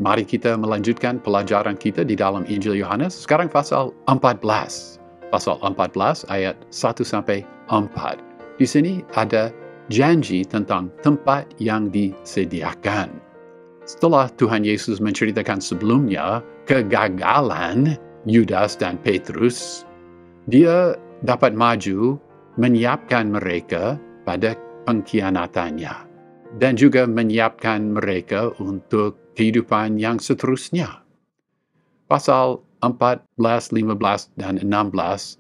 Mari kita melanjutkan pelajaran kita di dalam Injil Yohanes. Sekarang pasal 14. Pasal 14 ayat 1 sampai 4. Di sini ada janji tentang tempat yang disediakan. Setelah Tuhan Yesus menceritakan sebelumnya kegagalan Yudas dan Petrus, dia dapat maju menyiapkan mereka pada pengkhianatannya dan juga menyiapkan mereka untuk kehidupan yang seterusnya. Pasal 14, 15, dan 16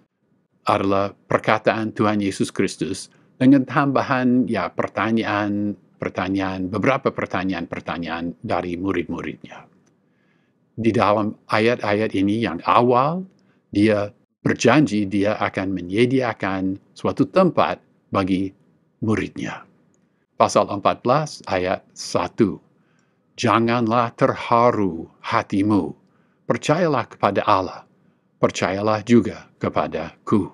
adalah perkataan Tuhan Yesus Kristus dengan tambahan beberapa pertanyaan dari murid-muridnya. Di dalam ayat-ayat ini yang awal, dia berjanji dia akan menyediakan suatu tempat bagi muridnya. Pasal 14 ayat 1. Janganlah terharu hatimu. Percayalah kepada Allah. Percayalah juga kepadaku.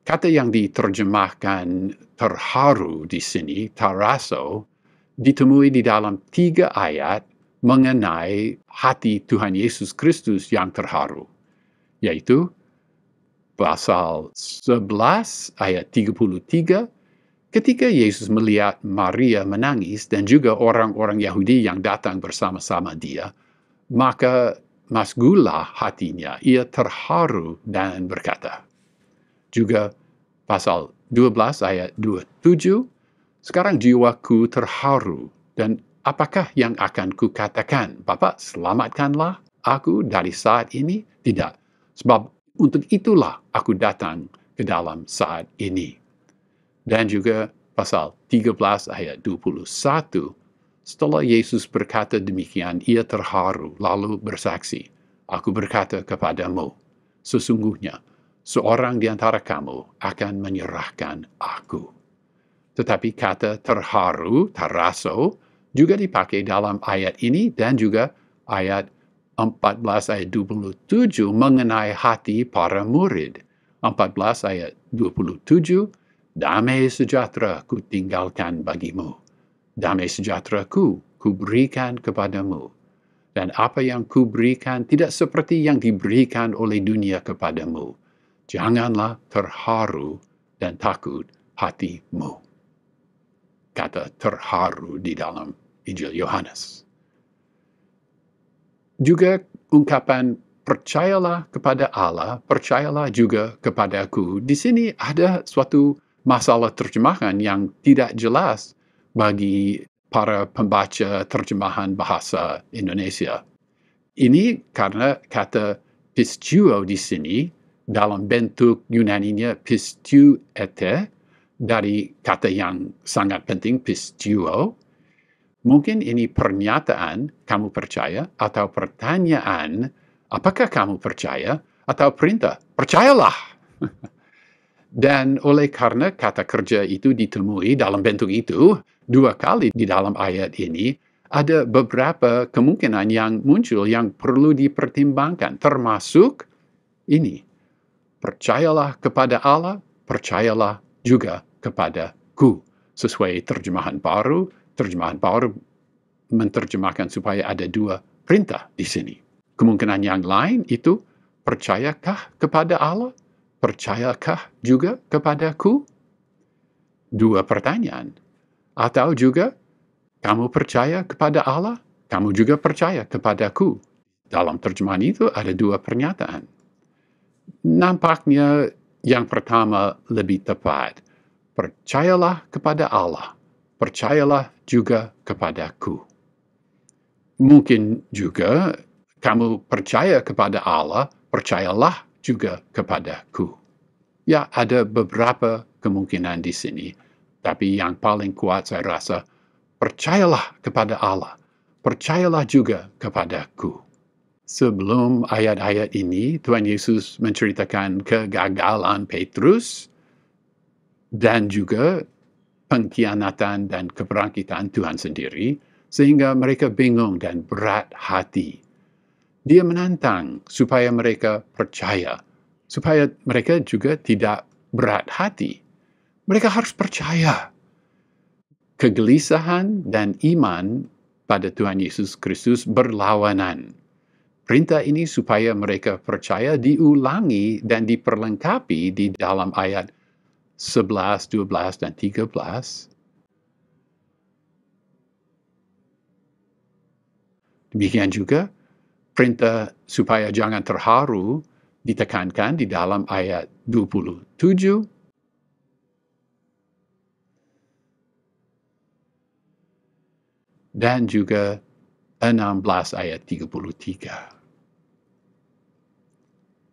Kata yang diterjemahkan terharu di sini, taraso, ditemui di dalam 3 ayat mengenai hati Tuhan Yesus Kristus yang terharu, yaitu pasal 11 ayat 33, ketika Yesus melihat Maria menangis dan juga orang-orang Yahudi yang datang bersama-sama dia, maka masgulah hatinya, ia terharu dan berkata. Juga pasal 12 ayat 27, sekarang jiwaku terharu dan apakah yang akan kukatakan? Bapa, selamatkanlah aku dari saat ini? Tidak, sebab untuk itulah aku datang ke dalam saat ini. Dan juga pasal 13 ayat 21, setelah Yesus berkata demikian, ia terharu lalu bersaksi, aku berkata kepadamu, sesungguhnya seorang di antara kamu akan menyerahkan aku. Tetapi kata terharu, taraso, juga dipakai dalam ayat ini dan juga ayat 14 ayat 27 mengenai hati para murid. 14 ayat 27, damai sejahtera ku tinggalkan bagimu. Damai sejahtera ku berikan kepadamu. Dan apa yang ku berikan tidak seperti yang diberikan oleh dunia kepadamu. Janganlah terharu dan takut hatimu. Kata terharu di dalam Injil Yohanes. Juga ungkapan percayalah kepada Allah, percayalah juga kepadaku. Di sini ada suatu masalah terjemahan yang tidak jelas bagi para pembaca terjemahan bahasa Indonesia. Ini karena kata pistuo di sini dalam bentuk Yunaninya pistuete, dari kata yang sangat penting pistuo. Mungkin ini pernyataan kamu percaya atau pertanyaan apakah kamu percaya atau perintah percayalah. Dan oleh karena kata kerja itu ditemui dalam bentuk itu 2 kali di dalam ayat ini, ada beberapa kemungkinan yang muncul yang perlu dipertimbangkan, termasuk ini. Percayalah kepada Allah, percayalah juga kepadaku. Sesuai terjemahan baru menerjemahkan supaya ada 2 perintah di sini. Kemungkinan yang lain itu, percayakah kepada Allah? Percayakah juga kepadaku? 2 pertanyaan. Atau juga, kamu percaya kepada Allah? Kamu juga percaya kepadaku? Dalam terjemahan itu ada 2 pernyataan. Nampaknya yang pertama lebih tepat. Percayalah kepada Allah. Percayalah juga kepadaku. Mungkin juga kamu percaya kepada Allah, percayalah juga kepadaku. Ya, ada beberapa kemungkinan di sini. Tapi yang paling kuat saya rasa, percayalah kepada Allah. Percayalah juga kepadaku. Sebelum ayat-ayat ini, Tuhan Yesus menceritakan kegagalan Petrus dan juga pengkhianatan dan kebangkitan Tuhan sendiri, sehingga mereka bingung dan berat hati. Dia menantang supaya mereka percaya, supaya mereka juga tidak berat hati. Mereka harus percaya. Kegelisahan dan iman pada Tuhan Yesus Kristus berlawanan. Perintah ini supaya mereka percaya diulangi dan diperlengkapi di dalam ayat 11, 12, dan 13. Demikian juga, perintah supaya jangan terharu ditekankan di dalam ayat 27, dan juga 16 ayat 33.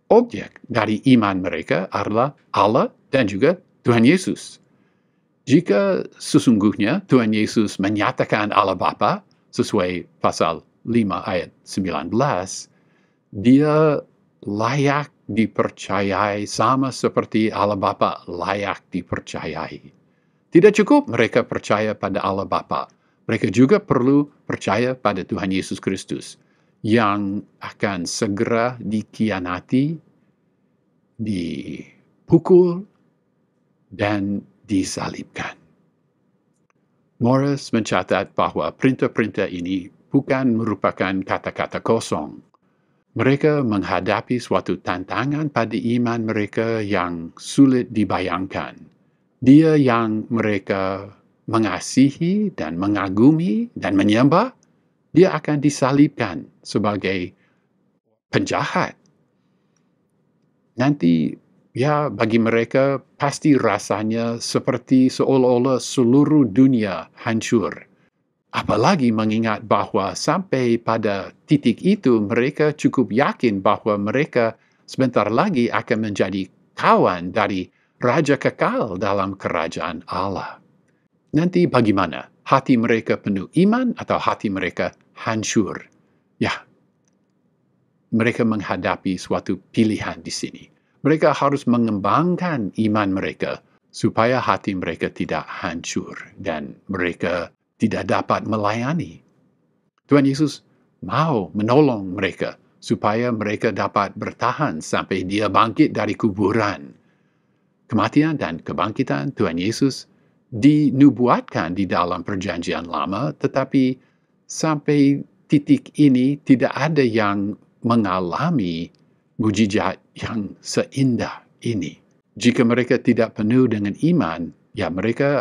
Objek dari iman mereka adalah Allah dan juga Tuhan Yesus. Jika sesungguhnya Tuhan Yesus menyatakan Allah Bapa sesuai pasal 5 ayat 19, dia layak dipercayai sama seperti Allah Bapa layak dipercayai. Tidak cukup mereka percaya pada Allah Bapa. Mereka juga perlu percaya pada Tuhan Yesus Kristus yang akan segera dikhianati, dipukul, dan disalibkan. Morris mencatat bahwa perintah-perintah ini bukan merupakan kata-kata kosong. Mereka menghadapi suatu tantangan pada iman mereka yang sulit dibayangkan. Dia yang mereka mengasihi dan mengagumi dan menyembah, dia akan disalibkan sebagai penjahat. Nanti, bagi mereka pasti rasanya seperti seolah-olah seluruh dunia hancur. Apalagi mengingat bahwa sampai pada titik itu mereka cukup yakin bahwa mereka sebentar lagi akan menjadi kawan dari Raja Kekal dalam kerajaan Allah. Nanti bagaimana? Hati mereka penuh iman atau hati mereka hancur? Mereka menghadapi suatu pilihan di sini. Mereka harus mengembangkan iman mereka supaya hati mereka tidak hancur dan mereka tidak dapat melayani. Tuhan Yesus mau menolong mereka supaya mereka dapat bertahan sampai dia bangkit dari kuburan. Kematian dan kebangkitan Tuhan Yesus dinubuatkan di dalam Perjanjian Lama, tetapi sampai titik ini tidak ada yang mengalami mujizat yang seindah ini. Jika mereka tidak penuh dengan iman,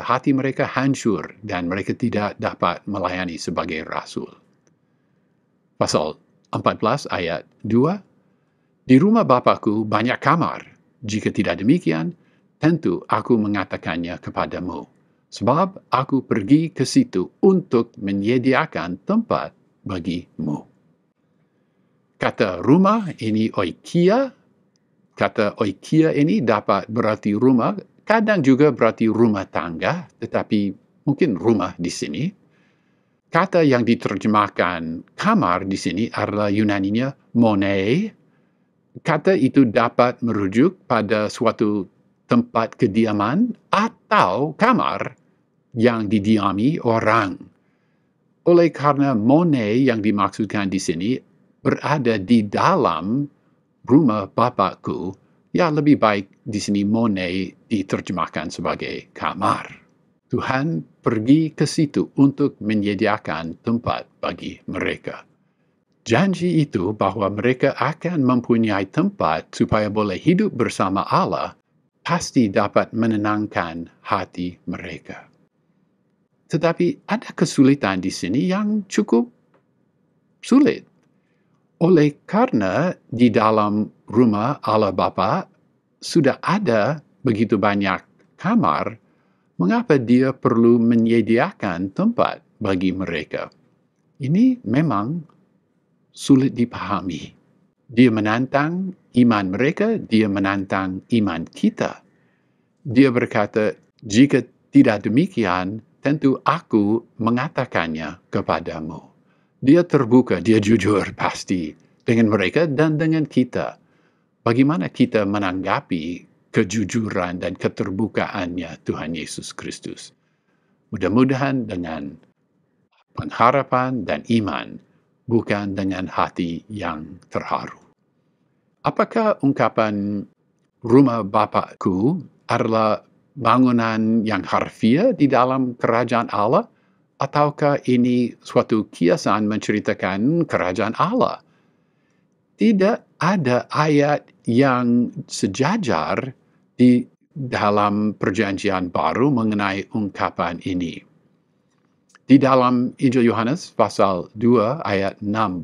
hati mereka hancur dan mereka tidak dapat melayani sebagai rasul. Pasal 14 ayat 2, di rumah Bapakku banyak kamar. Jika tidak demikian, tentu aku mengatakannya kepadamu. Sebab aku pergi ke situ untuk menyediakan tempat bagimu. Kata rumah ini oikia. Kata oikia ini dapat berarti rumah, kadang juga berarti rumah tangga, tetapi mungkin rumah di sini. Kata yang diterjemahkan kamar di sini adalah Yunaninya monei. Kata itu dapat merujuk pada suatu tempat kediaman atau kamar yang didiami orang. Oleh karena monei yang dimaksudkan di sini berada di dalam rumah Bapakku, lebih baik di sini monei diterjemahkan sebagai kamar. Tuhan pergi ke situ untuk menyediakan tempat bagi mereka. Janji itu bahwa mereka akan mempunyai tempat supaya boleh hidup bersama Allah pasti dapat menenangkan hati mereka. Tetapi ada kesulitan di sini yang cukup sulit. Oleh karena di dalam rumah Allah Bapa sudah ada begitu banyak kamar, mengapa dia perlu menyediakan tempat bagi mereka? Ini memang sulit dipahami. Dia menantang iman mereka, dia menantang iman kita. Dia berkata, jika tidak demikian, tentu aku mengatakannya kepadamu. Dia terbuka, dia jujur pasti dengan mereka dan dengan kita. Bagaimana kita menanggapi kejujuran dan keterbukaannya Tuhan Yesus Kristus? Mudah-mudahan dengan pengharapan dan iman, bukan dengan hati yang terharu. Apakah ungkapan rumah Bapakku adalah bangunan yang harfiah di dalam kerajaan Allah? ataukah ini suatu kiasan menceritakan kerajaan Allah? Tidak ada ayat yang sejajar di dalam Perjanjian Baru mengenai ungkapan ini. Di dalam Injil Yohanes pasal 2 ayat 16,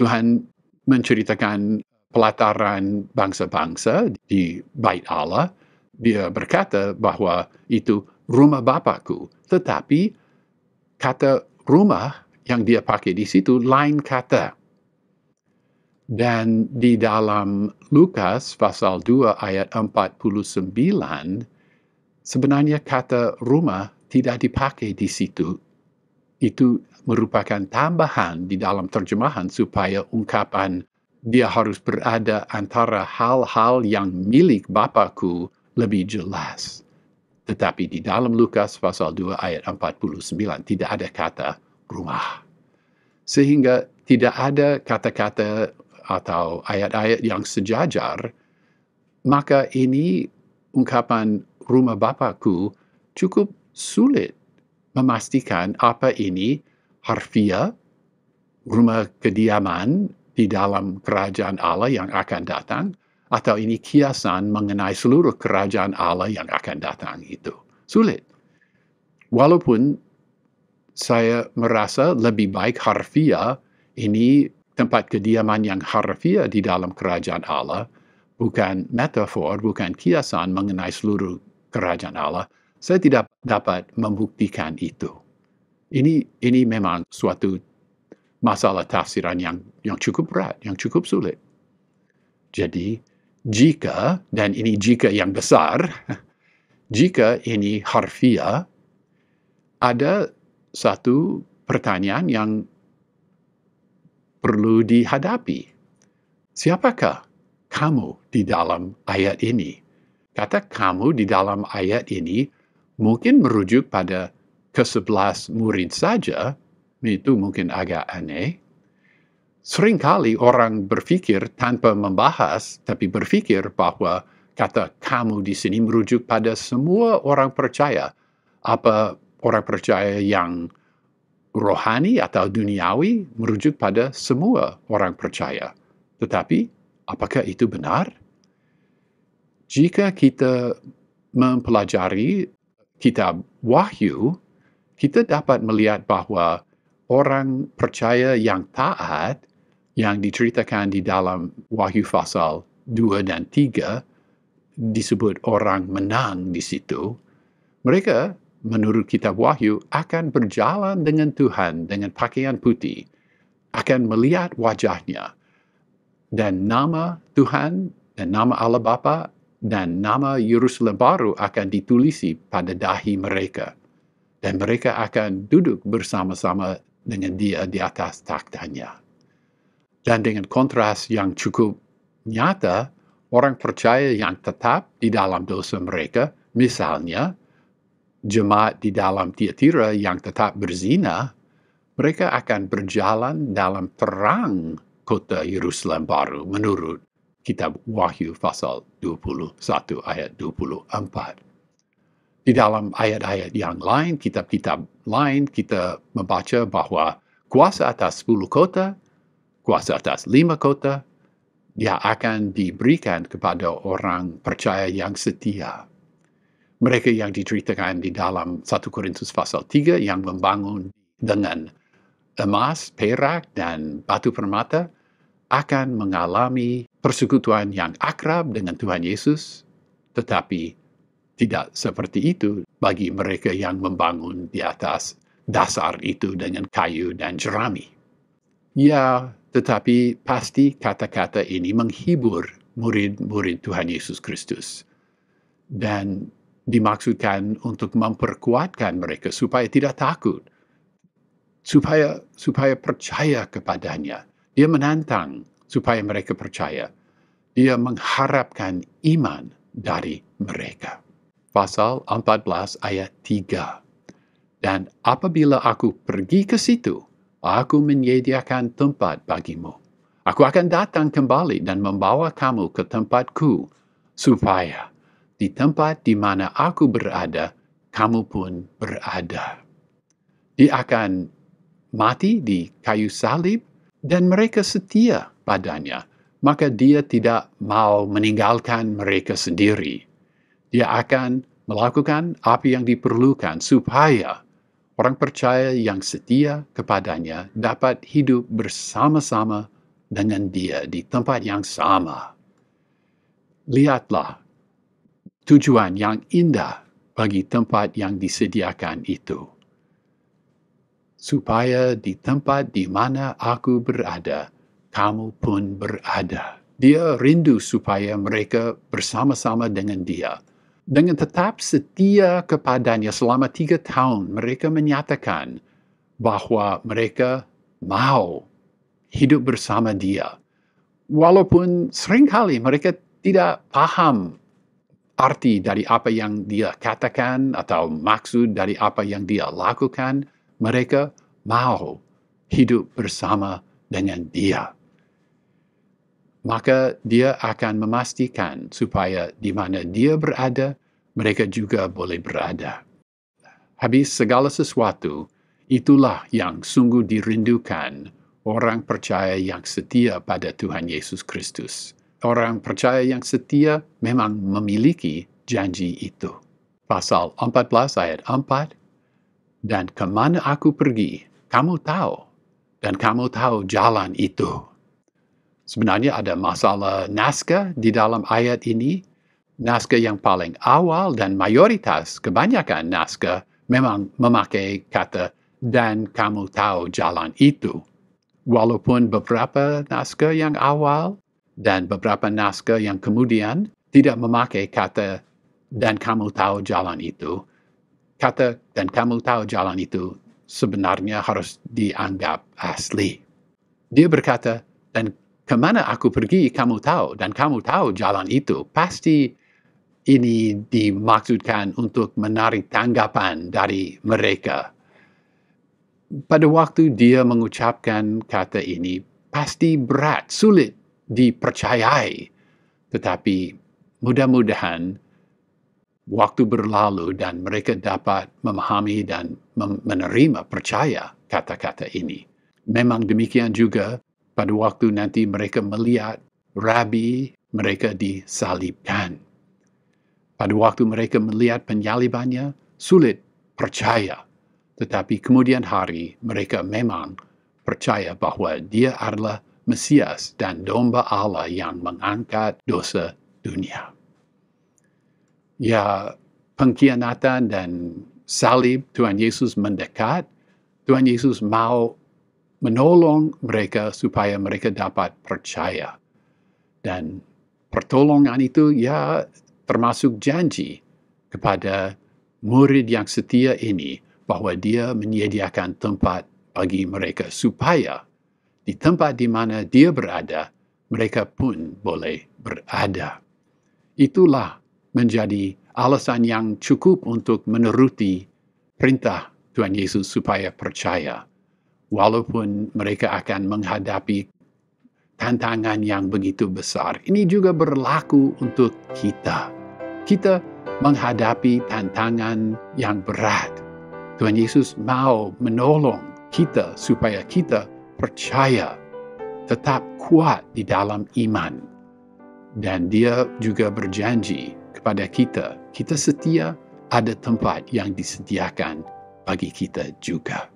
Tuhan menceritakan pelataran bangsa-bangsa di Bait Allah. Dia berkata bahwa itu rumah Bapakku. Tetapi kata rumah yang dia pakai di situ lain kata. Dan di dalam Lukas pasal 2 ayat 49, sebenarnya kata rumah tidak dipakai di situ. Itu merupakan tambahan di dalam terjemahan supaya ungkapan dia harus berada antara hal-hal yang milik Bapakku lebih jelas. Tetapi di dalam Lukas pasal 2 ayat 49 tidak ada kata rumah. Sehingga tidak ada kata-kata atau ayat-ayat yang sejajar, maka ini ungkapan rumah Bapakku cukup sulit memastikan apa ini harfiah rumah kediaman di dalam kerajaan Allah yang akan datang, atau ini kiasan mengenai seluruh kerajaan Allah yang akan datang itu. Sulit. Walaupun saya merasa lebih baik harfiah ini tempat kediaman yang harfiah di dalam kerajaan Allah, bukan metafor, bukan kiasan mengenai seluruh kerajaan Allah, saya tidak dapat membuktikan itu. Ini memang suatu masalah tafsiran yang cukup berat, yang cukup sulit. Jadi, jika, dan ini jika yang besar, jika ini harfiah, ada satu pertanyaan yang perlu dihadapi. Siapakah kamu di dalam ayat ini? Kata kamu di dalam ayat ini mungkin merujuk pada ke-11 murid saja, itu mungkin agak aneh. Seringkali orang berpikir tanpa membahas, tapi berpikir bahwa kata kamu di sini merujuk pada semua orang percaya. Apa orang percaya yang rohani atau duniawi merujuk pada semua orang percaya. Tetapi, apakah itu benar? Jika kita mempelajari kitab Wahyu, kita dapat melihat bahwa orang percaya yang taat, yang diceritakan di dalam Wahyu pasal 2 dan 3, disebut orang menang di situ, mereka menurut kitab Wahyu akan berjalan dengan Tuhan dengan pakaian putih, akan melihat wajahnya, dan nama Tuhan dan nama Allah Bapa dan nama Yerusalem baru akan ditulisi pada dahi mereka, dan mereka akan duduk bersama-sama dengan dia di atas takhtanya. Dan dengan kontras yang cukup nyata, orang percaya yang tetap di dalam dosa mereka, misalnya jemaat di dalam Tiatira yang tetap berzina, mereka akan berjalan dalam terang kota Yerusalem baru menurut kitab Wahyu pasal 21 ayat 24. Di dalam ayat-ayat yang lain, kitab-kitab lain, kita membaca bahwa kuasa atas 10 kota, kuasa atas 5 kota, dia akan diberikan kepada orang percaya yang setia. Mereka yang diceritakan di dalam 1 Korintus pasal 3 yang membangun dengan emas, perak, dan batu permata akan mengalami persekutuan yang akrab dengan Tuhan Yesus, tetapi tidak seperti itu bagi mereka yang membangun di atas dasar itu dengan kayu dan jerami. Ya, tetapi pasti kata-kata ini menghibur murid-murid Tuhan Yesus Kristus. Dan dimaksudkan untuk memperkuatkan mereka supaya tidak takut, supaya percaya kepadanya. Dia menantang supaya mereka percaya. Dia mengharapkan iman dari mereka. Pasal 14 ayat 3. Dan apabila aku pergi ke situ, aku menyediakan tempat bagimu. Aku akan datang kembali dan membawa kamu ke tempatku, supaya di tempat di mana aku berada, kamu pun berada. Dia akan mati di kayu salib dan mereka setia padanya. Maka dia tidak mau meninggalkan mereka sendiri. Dia akan melakukan apa yang diperlukan supaya orang percaya yang setia kepadanya dapat hidup bersama-sama dengan dia di tempat yang sama. Lihatlah tujuan yang indah bagi tempat yang disediakan itu. Supaya di tempat di mana aku berada, kamu pun berada. Dia rindu supaya mereka bersama-sama dengan dia. Dengan tetap setia kepadanya selama 3 tahun, mereka menyatakan bahwa mereka mau hidup bersama dia. Walaupun seringkali mereka tidak paham arti dari apa yang dia katakan atau maksud dari apa yang dia lakukan, mereka mau hidup bersama dengan dia. Maka dia akan memastikan supaya di mana dia berada, mereka juga boleh berada. Habis segala sesuatu, itulah yang sungguh dirindukan orang percaya yang setia pada Tuhan Yesus Kristus. Orang percaya yang setia memang memiliki janji itu. Pasal 14 ayat 4, dan kemana aku pergi, kamu tahu, dan kamu tahu jalan itu. Sebenarnya ada masalah naskah di dalam ayat ini. Naskah yang paling awal dan mayoritas kebanyakan naskah memang memakai kata, dan kamu tahu jalan itu. Walaupun beberapa naskah yang awal dan beberapa naskah yang kemudian tidak memakai kata, dan kamu tahu jalan itu, kata, dan kamu tahu jalan itu sebenarnya harus dianggap asli. Dia berkata, dan kemana aku pergi, kamu tahu, dan kamu tahu jalan itu. Pasti ini dimaksudkan untuk menarik tanggapan dari mereka. Pada waktu dia mengucapkan kata ini, pasti berat, sulit dipercayai. Tetapi mudah-mudahan waktu berlalu dan mereka dapat memahami dan menerima, percaya kata-kata ini. Memang demikian juga pada waktu nanti mereka melihat Rabi mereka disalibkan. Pada waktu mereka melihat penyalibannya, sulit percaya. Tetapi kemudian hari mereka memang percaya bahwa dia adalah Mesias dan domba Allah yang mengangkat dosa dunia. Ya, pengkhianatan dan salib Tuhan Yesus mendekat. Tuhan Yesus mau menolong mereka supaya mereka dapat percaya. Dan pertolongan itu ya termasuk janji kepada murid yang setia ini bahwa dia menyediakan tempat bagi mereka supaya di tempat di mana dia berada, mereka pun boleh berada. Itulah menjadi alasan yang cukup untuk menuruti perintah Tuhan Yesus supaya percaya. Walaupun mereka akan menghadapi tantangan yang begitu besar. Ini juga berlaku untuk kita. Kita menghadapi tantangan yang berat. Tuhan Yesus mau menolong kita supaya kita percaya, tetap kuat di dalam iman. Dan dia juga berjanji kepada kita, kita setia, ada tempat yang disediakan bagi kita juga.